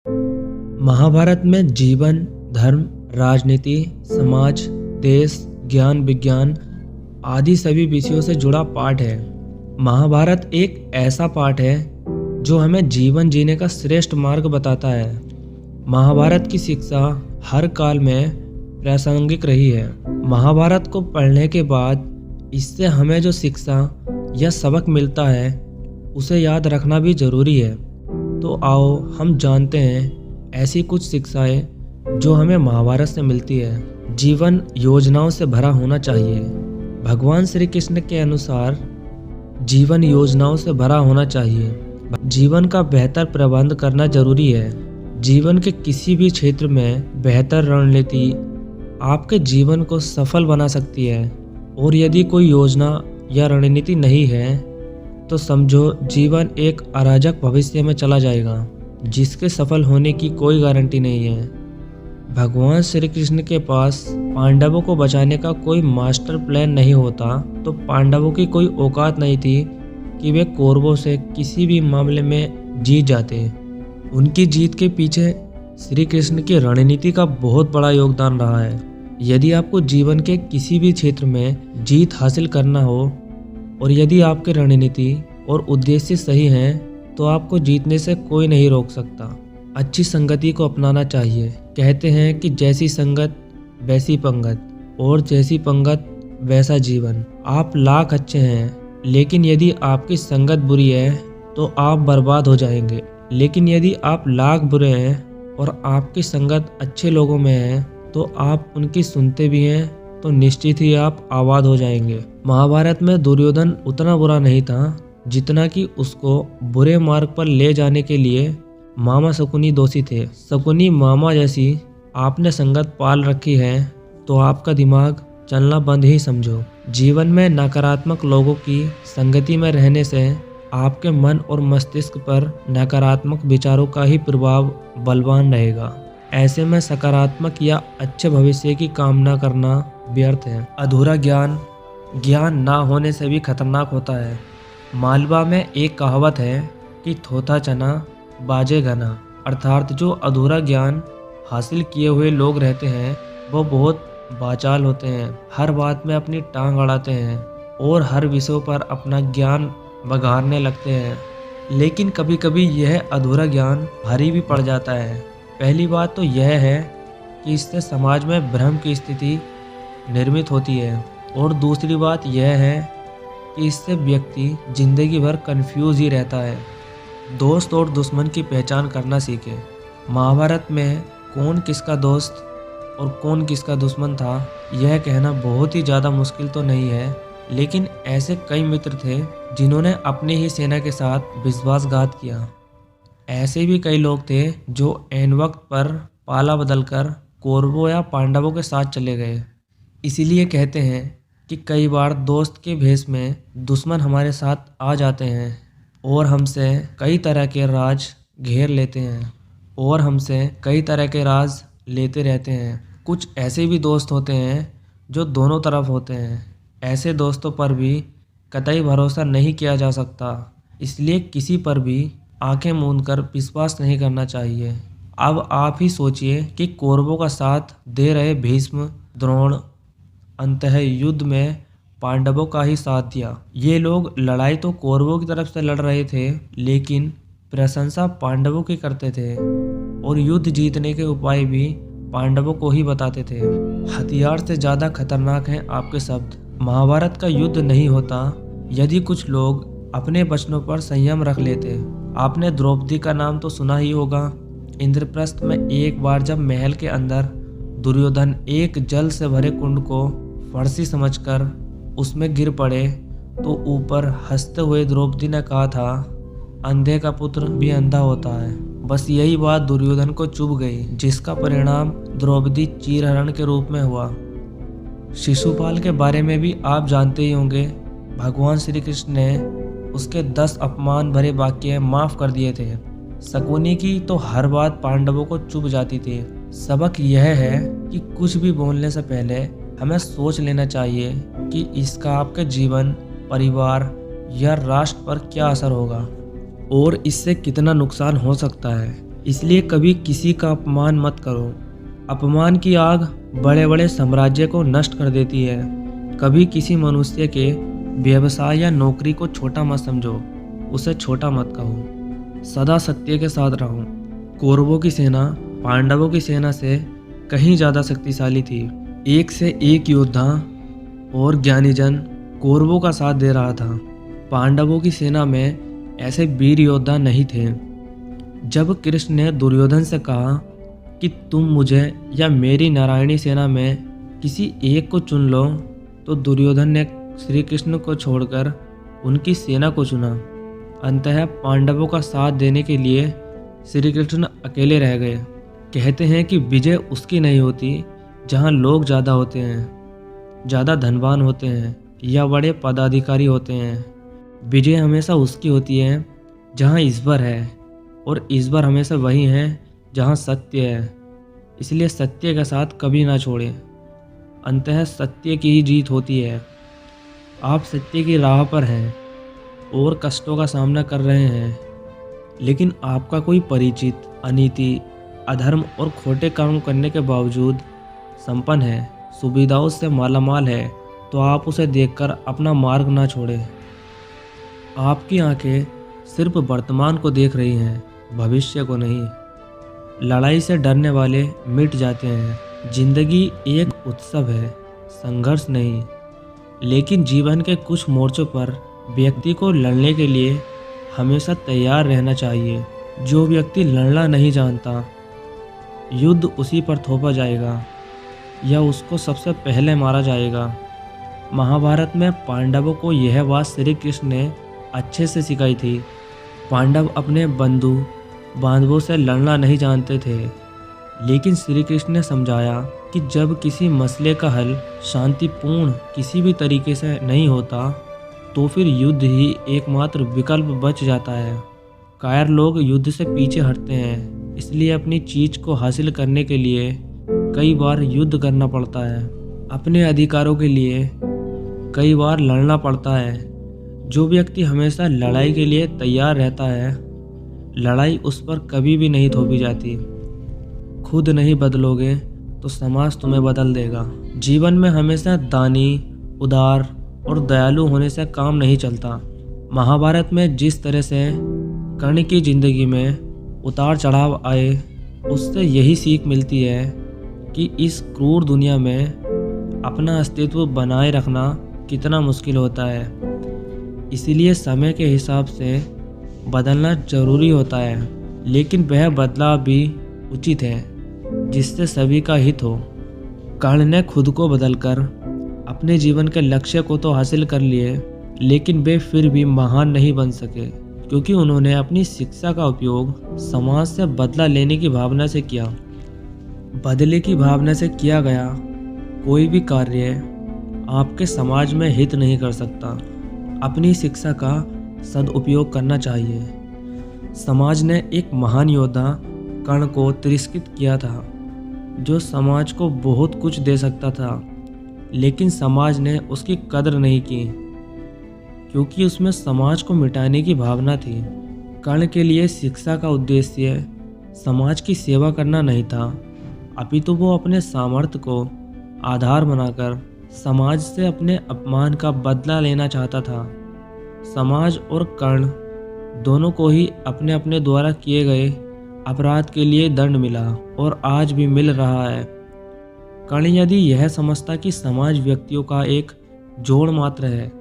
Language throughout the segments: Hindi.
महाभारत में जीवन, धर्म, राजनीति, समाज, देश, ज्ञान, विज्ञान आदि सभी विषयों से जुड़ा पाठ है। महाभारत एक ऐसा पाठ है जो हमें जीवन जीने का श्रेष्ठ मार्ग बताता है। महाभारत की शिक्षा हर काल में प्रासंगिक रही है। महाभारत को पढ़ने के बाद इससे हमें जो शिक्षा या सबक मिलता है उसे याद रखना भी जरूरी है। तो आओ हम जानते हैं ऐसी कुछ शिक्षाएं जो हमें महाभारत से मिलती है। जीवन योजनाओं से भरा होना चाहिए। भगवान श्री कृष्ण के अनुसार जीवन योजनाओं से भरा होना चाहिए। जीवन का बेहतर प्रबंध करना जरूरी है। जीवन के किसी भी क्षेत्र में बेहतर रणनीति आपके जीवन को सफल बना सकती है, और यदि कोई योजना या रणनीति नहीं है तो समझो जीवन एक अराजक भविष्य में चला जाएगा जिसके सफल होने की कोई गारंटी नहीं है। भगवान श्री कृष्ण के पास पांडवों को बचाने का कोई मास्टर प्लान नहीं होता तो पांडवों की कोई औकात नहीं थी कि वे कौरवों से किसी भी मामले में जीत जाते। उनकी जीत के पीछे श्री कृष्ण की रणनीति का बहुत बड़ा योगदान रहा है। यदि आपको जीवन के किसी भी क्षेत्र में जीत हासिल करना हो और यदि आपकी रणनीति और उद्देश्य सही हैं तो आपको जीतने से कोई नहीं रोक सकता। अच्छी संगति को अपनाना चाहिए। कहते हैं कि जैसी संगत वैसी पंगत, और जैसी पंगत वैसा जीवन। आप लाख अच्छे हैं लेकिन यदि आपकी संगत बुरी है तो आप बर्बाद हो जाएंगे। लेकिन यदि आप लाख बुरे हैं और आपकी संगत अच्छे लोगों में है तो आप उनकी सुनते भी हैं तो निश्चित ही आप आबाद हो जाएंगे। महाभारत में दुर्योधन उतना बुरा नहीं था जितना कि उसको बुरे मार्ग पर ले जाने के लिए मामा शकुनी दोषी थे। शकुनी मामा जैसी आपने संगत पाल रखी है तो आपका दिमाग चलना बंद ही समझो। जीवन में नकारात्मक लोगों की संगति में रहने से आपके मन और मस्तिष्क पर नकारात्मक विचारों का ही प्रभाव बलवान रहेगा। ऐसे में सकारात्मक या अच्छे भविष्य की कामना करना व्यर्थ है। अधूरा ज्ञान ना होने से भी खतरनाक होता है। मालवा में एक कहावत है कि थोथा चना बाजे घना, अर्थात जो अधूरा ज्ञान हासिल किए हुए लोग रहते हैं वो बहुत बाचाल होते हैं। हर बात में अपनी टांग अड़ाते हैं और हर विषय पर अपना ज्ञान बघाड़ने लगते हैं। लेकिन कभी कभी यह अधूरा ज्ञान भारी भी पड़ जाता है। पहली बात तो यह है कि इससे समाज में भ्रम की स्थिति निर्मित होती है, और दूसरी बात यह है कि इससे व्यक्ति जिंदगी भर कंफ्यूज ही रहता है। दोस्त और दुश्मन की पहचान करना सीखे। महाभारत में कौन किसका दोस्त और कौन किसका दुश्मन था यह कहना बहुत ही ज़्यादा मुश्किल तो नहीं है, लेकिन ऐसे कई मित्र थे जिन्होंने अपनी ही सेना के साथ विश्वासघात किया। ऐसे भी कई लोग थे जो ऐन वक्त पर पाला बदलकर कौरवों या पांडवों के साथ चले गए। इसीलिए कहते हैं कि कई बार दोस्त के भेष में दुश्मन हमारे साथ आ जाते हैं और हमसे कई तरह के राज घेर लेते हैं और हमसे कई तरह के राज लेते रहते हैं। कुछ ऐसे भी दोस्त होते हैं जो दोनों तरफ होते हैं। ऐसे दोस्तों पर भी कतई भरोसा नहीं किया जा सकता, इसलिए किसी पर भी आंखें मूंद कर विश्वास नहीं करना चाहिए। अब आप ही सोचिए कि कौरवों का साथ दे रहे भीष्म, द्रोण अंततः युद्ध में पांडवों का ही साथ दिया। ये लोग लड़ाई तो कौरवों की तरफ से लड़ रहे थे लेकिन प्रशंसा पांडवों की करते थे और युद्ध जीतने के उपाय भी पांडवों को ही बताते थे। हथियार से ज़्यादा खतरनाक हैं आपके शब्द। महाभारत का युद्ध नहीं होता यदि कुछ लोग अपने वचनों पर संयम रख लेते। आपने द्रौपदी का नाम तो सुना ही होगा। इंद्रप्रस्थ में एक बार जब महल के अंदर दुर्योधन एक जल से भरे कुंड को फर्शी समझकर उसमें गिर पड़े तो ऊपर हंसते हुए द्रौपदी ने कहा था, अंधे का पुत्र भी अंधा होता है। बस यही बात दुर्योधन को चुभ गई, जिसका परिणाम द्रौपदी चीरहरण के रूप में हुआ। शिशुपाल के बारे में भी आप जानते ही होंगे। भगवान श्री कृष्ण ने उसके 10 अपमान भरे वाक्य माफ कर दिए थे। शकुनी की तो हर बात पांडवों को चुभ जाती थी। सबक यह है कि कुछ भी बोलने से पहले हमें सोच लेना चाहिए कि इसका आपके जीवन, परिवार या राष्ट्र पर क्या असर होगा और इससे कितना नुकसान हो सकता है। इसलिए कभी किसी का अपमान मत करो। अपमान की आग बड़े बड़े साम्राज्य को नष्ट कर देती है। कभी किसी मनुष्य के व्यवसाय या नौकरी को छोटा मत समझो, उसे छोटा मत कहो। सदा सत्य के साथ रहो। कौरवों की सेना पांडवों की सेना से कहीं ज़्यादा शक्तिशाली थी। एक से एक योद्धा और ज्ञानीजन कौरवों का साथ दे रहा था। पांडवों की सेना में ऐसे वीर योद्धा नहीं थे। जब कृष्ण ने दुर्योधन से कहा कि तुम मुझे या मेरी नारायणी सेना में किसी एक को चुन लो, तो दुर्योधन ने श्री कृष्ण को छोड़कर उनकी सेना को चुना। अंततः पांडवों का साथ देने के लिए श्री कृष्ण अकेले रह गए। कहते हैं कि विजय उसकी नहीं होती जहाँ लोग ज़्यादा होते हैं, ज़्यादा धनवान होते हैं या बड़े पदाधिकारी होते हैं। विजय हमेशा उसकी होती है जहाँ ईश्वर है, और ईश्वर हमेशा वही है जहाँ सत्य है। इसलिए सत्य का साथ कभी ना छोड़ें। अंततः सत्य की ही जीत होती है। आप सत्य की राह पर हैं और कष्टों का सामना कर रहे हैं, लेकिन आपका कोई परिचित अनीति, अधर्म और खोटे काम करने के बावजूद संपन्न है, सुविधाओं से मालामाल है, तो आप उसे देखकर अपना मार्ग ना छोड़ें। आपकी आंखें सिर्फ वर्तमान को देख रही हैं, भविष्य को नहीं। लड़ाई से डरने वाले मिट जाते हैं। जिंदगी एक उत्सव है, संघर्ष नहीं। लेकिन जीवन के कुछ मोर्चों पर व्यक्ति को लड़ने के लिए हमेशा तैयार रहना चाहिए। जो व्यक्ति लड़ना नहीं जानता, युद्ध उसी पर थोपा जाएगा या उसको सबसे पहले मारा जाएगा। महाभारत में पांडवों को यह बात श्री कृष्ण ने अच्छे से सिखाई थी। पांडव अपने बंधु बांधवों से लड़ना नहीं जानते थे, लेकिन श्री कृष्ण ने समझाया कि जब किसी मसले का हल शांतिपूर्ण किसी भी तरीके से नहीं होता, तो फिर युद्ध ही एकमात्र विकल्प बच जाता है। कायर लोग युद्ध से पीछे हटते हैं, इसलिए अपनी चीज को हासिल करने के लिए कई बार युद्ध करना पड़ता है। अपने अधिकारों के लिए कई बार लड़ना पड़ता है। जो व्यक्ति हमेशा लड़ाई के लिए तैयार रहता है, लड़ाई उस पर कभी भी नहीं थोपी जाती। खुद नहीं बदलोगे तो समाज तुम्हें बदल देगा। जीवन में हमेशा दानी, उदार और दयालु होने से काम नहीं चलता। महाभारत में जिस तरह से कर्ण की जिंदगी में उतार चढ़ाव आए, उससे यही सीख मिलती है कि इस क्रूर दुनिया में अपना अस्तित्व बनाए रखना कितना मुश्किल होता है। इसीलिए समय के हिसाब से बदलना जरूरी होता है, लेकिन वह बदलाव भी उचित है जिससे सभी का हित हो। कर्ण ने खुद को बदलकर अपने जीवन के लक्ष्य को तो हासिल कर लिए, लेकिन वे फिर भी महान नहीं बन सके, क्योंकि उन्होंने अपनी शिक्षा का उपयोग समाज से बदला लेने की भावना से किया। बदले की भावना से किया गया कोई भी कार्य आपके समाज में हित नहीं कर सकता। अपनी शिक्षा का सदुपयोग करना चाहिए। समाज ने एक महान योद्धा कर्ण को तिरस्कृत किया था, जो समाज को बहुत कुछ दे सकता था, लेकिन समाज ने उसकी कदर नहीं की, क्योंकि उसमें समाज को मिटाने की भावना थी। कर्ण के लिए शिक्षा का उद्देश्य समाज की सेवा करना नहीं था, अपितु वो अपने सामर्थ्य को आधार बनाकर समाज से अपने अपमान का बदला लेना चाहता था। समाज और कर्ण दोनों को ही अपने अपने द्वारा किए गए अपराध के लिए दंड मिला, और आज भी मिल रहा है। कर्ण यदि यह समझता कि समाज व्यक्तियों का एक जोड़ मात्र है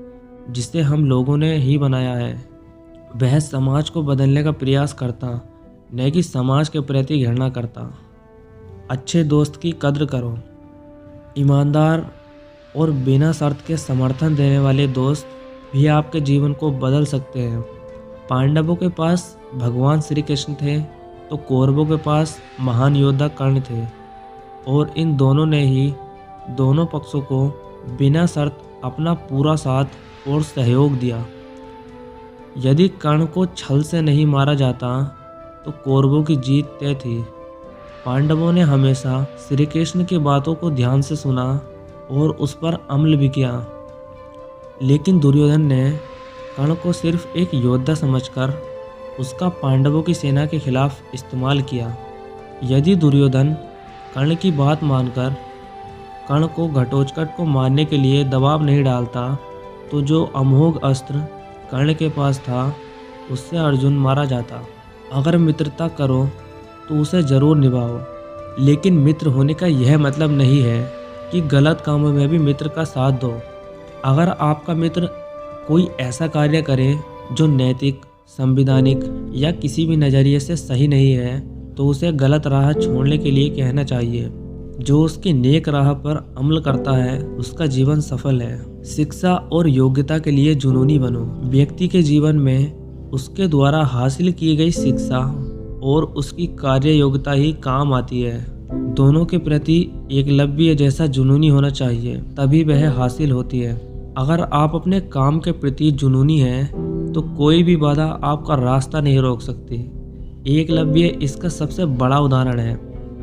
जिसे हम लोगों ने ही बनाया है, वह समाज को बदलने का प्रयास करता, न कि समाज के प्रति घृणा करता। अच्छे दोस्त की कद्र करो। ईमानदार और बिना शर्त के समर्थन देने वाले दोस्त भी आपके जीवन को बदल सकते हैं। पांडवों के पास भगवान श्री कृष्ण थे, तो कौरवों के पास महान योद्धा कर्ण थे, और इन दोनों ने ही दोनों पक्षों को बिना शर्त अपना पूरा साथ और सहयोग दिया। यदि कर्ण को छल से नहीं मारा जाता, तो कौरवों की जीत तय थी। पांडवों ने हमेशा श्री कृष्ण की बातों को ध्यान से सुना और उस पर अमल भी किया, लेकिन दुर्योधन ने कर्ण को सिर्फ एक योद्धा समझकर उसका पांडवों की सेना के खिलाफ इस्तेमाल किया। यदि दुर्योधन कर्ण की बात मानकर कर्ण को घटोत्कच को मारने के लिए दबाव नहीं डालता तो जो अमोघ अस्त्र कर्ण के पास था उससे अर्जुन मारा जाता। अगर मित्रता करो तो उसे जरूर निभाओ, लेकिन मित्र होने का यह मतलब नहीं है कि गलत कामों में भी मित्र का साथ दो। अगर आपका मित्र कोई ऐसा कार्य करे जो नैतिक, संवैधानिक या किसी भी नज़रिए से सही नहीं है तो उसे गलत राह छोड़ने के लिए कहना चाहिए। जो उसकी नेक राह पर अमल करता है उसका जीवन सफल है। शिक्षा और योग्यता के लिए जुनूनी बनो। व्यक्ति के जीवन में उसके द्वारा हासिल की गई शिक्षा और उसकी कार्य योग्यता ही काम आती है। दोनों के प्रति एकलव्य जैसा जुनूनी होना चाहिए, तभी वह हासिल होती है। अगर आप अपने काम के प्रति जुनूनी हैं तो कोई भी बाधा आपका रास्ता नहीं रोक सकती। एकलव्य इसका सबसे बड़ा उदाहरण है,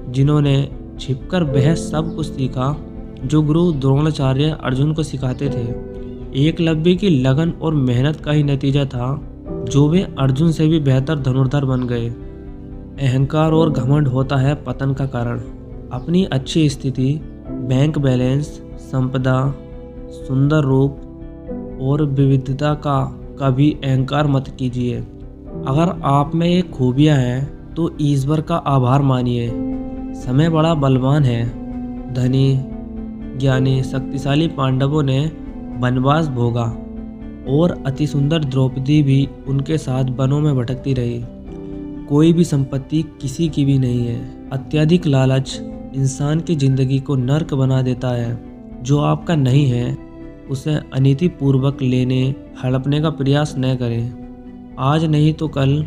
जिन्होंने छिपकर वह सब कुछ सीखा जो गुरु द्रोणाचार्य अर्जुन को सिखाते थे। एकलव्य की लगन और मेहनत का ही नतीजा था जो वे अर्जुन से भी बेहतर धनुर्धर बन गए। अहंकार और घमंड होता है पतन का कारण। अपनी अच्छी स्थिति, बैंक बैलेंस, संपदा, सुंदर रूप और विविधता का कभी अहंकार मत कीजिए। अगर आप में ये खूबियाँ हैं तो ईश्वर का आभार मानिए। समय बड़ा बलवान है। धनी, ज्ञानी, शक्तिशाली पांडवों ने वनवास भोगा और अति सुंदर द्रौपदी भी उनके साथ वनों में भटकती रही। कोई भी संपत्ति किसी की भी नहीं है। अत्यधिक लालच इंसान की जिंदगी को नर्क बना देता है। जो आपका नहीं है उसे अनीतिपूर्वक लेने, हड़पने का प्रयास न करें। आज नहीं तो कल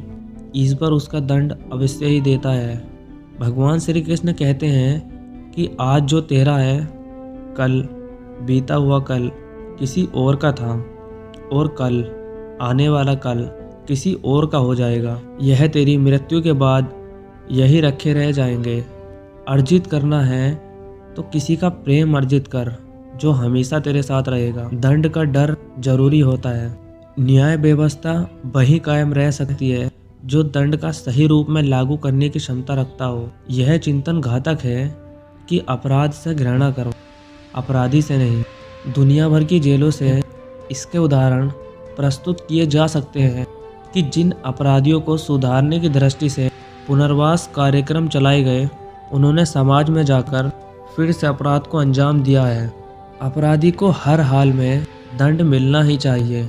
ईश्वर उसका दंड अवश्य ही देता है। भगवान श्री कृष्ण कहते हैं कि आज जो तेरा है, कल बीता हुआ कल किसी और का था और कल आने वाला कल किसी और का हो जाएगा। यह तेरी मृत्यु के बाद यही रखे रह जाएंगे। अर्जित करना है तो किसी का प्रेम अर्जित कर जो हमेशा तेरे साथ रहेगा। दंड का डर जरूरी होता है। न्याय व्यवस्था वही कायम रह सकती है जो दंड का सही रूप में लागू करने की क्षमता रखता हो। यह चिंतन घातक है कि अपराध से घृणा करो, अपराधी से नहीं। दुनिया भर की जेलों से इसके उदाहरण प्रस्तुत किए जा सकते हैं कि जिन अपराधियों को सुधारने की दृष्टि से पुनर्वास कार्यक्रम चलाए गए, उन्होंने समाज में जाकर फिर से अपराध को अंजाम दिया है। अपराधी को हर हाल में दंड मिलना ही चाहिए।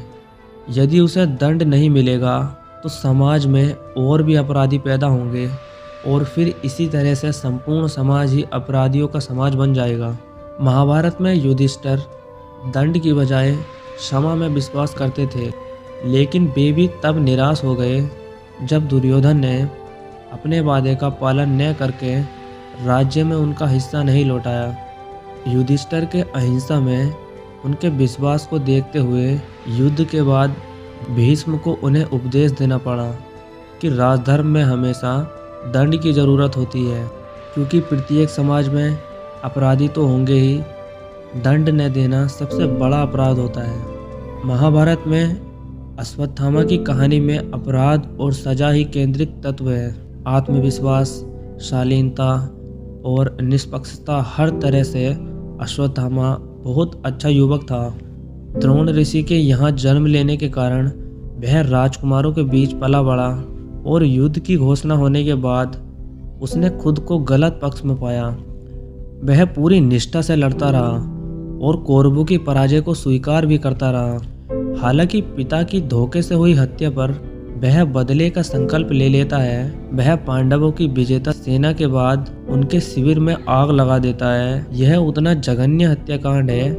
यदि उसे दंड नहीं मिलेगा तो समाज में और भी अपराधी पैदा होंगे और फिर इसी तरह से संपूर्ण समाज ही अपराधियों का समाज बन जाएगा। महाभारत में युधिष्ठिर दंड की बजाय क्षमा में विश्वास करते थे, लेकिन वे भी तब निराश हो गए जब दुर्योधन ने अपने वादे का पालन न करके राज्य में उनका हिस्सा नहीं लौटाया। युधिष्ठिर के अहिंसा में उनके विश्वास को देखते हुए युद्ध के बाद भीष्म को उन्हें उपदेश देना पड़ा कि राजधर्म में हमेशा दंड की ज़रूरत होती है, क्योंकि प्रत्येक समाज में अपराधी तो होंगे ही। दंड न देना सबसे बड़ा अपराध होता है। महाभारत में अश्वत्थामा की कहानी में अपराध और सजा ही केंद्रित तत्व है। आत्मविश्वास, शालीनता और निष्पक्षता हर तरह से अश्वत्थामा बहुत अच्छा युवक था। द्रोण ऋषि के यहाँ जन्म लेने के कारण वह राजकुमारों के बीच पला बड़ा और युद्ध की घोषणा होने के बाद उसने खुद को गलत पक्ष में पाया। वह पूरी निष्ठा से लड़ता रहा और कौरवों की पराजय को स्वीकार भी करता रहा। हालांकि पिता की धोखे से हुई हत्या पर वह बदले का संकल्प ले लेता है। वह पांडवों की विजेता सेना के बाद उनके शिविर में आग लगा देता है। यह उतना जघन्य हत्याकांड है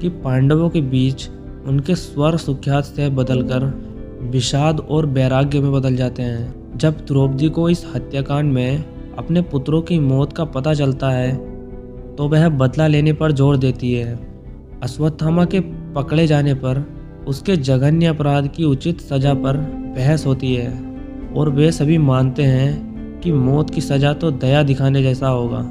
कि पांडवों के बीच उनके स्वर सुख्यात से बदलकर विषाद और वैराग्य में बदल जाते हैं। जब द्रौपदी को इस हत्याकांड में अपने पुत्रों की मौत का पता चलता है तो वह बदला लेने पर जोर देती है। अश्वत्थामा के पकड़े जाने पर उसके जघन्य अपराध की उचित सजा पर बहस होती है और वे सभी मानते हैं कि मौत की सजा तो दया दिखाने जैसा होगा।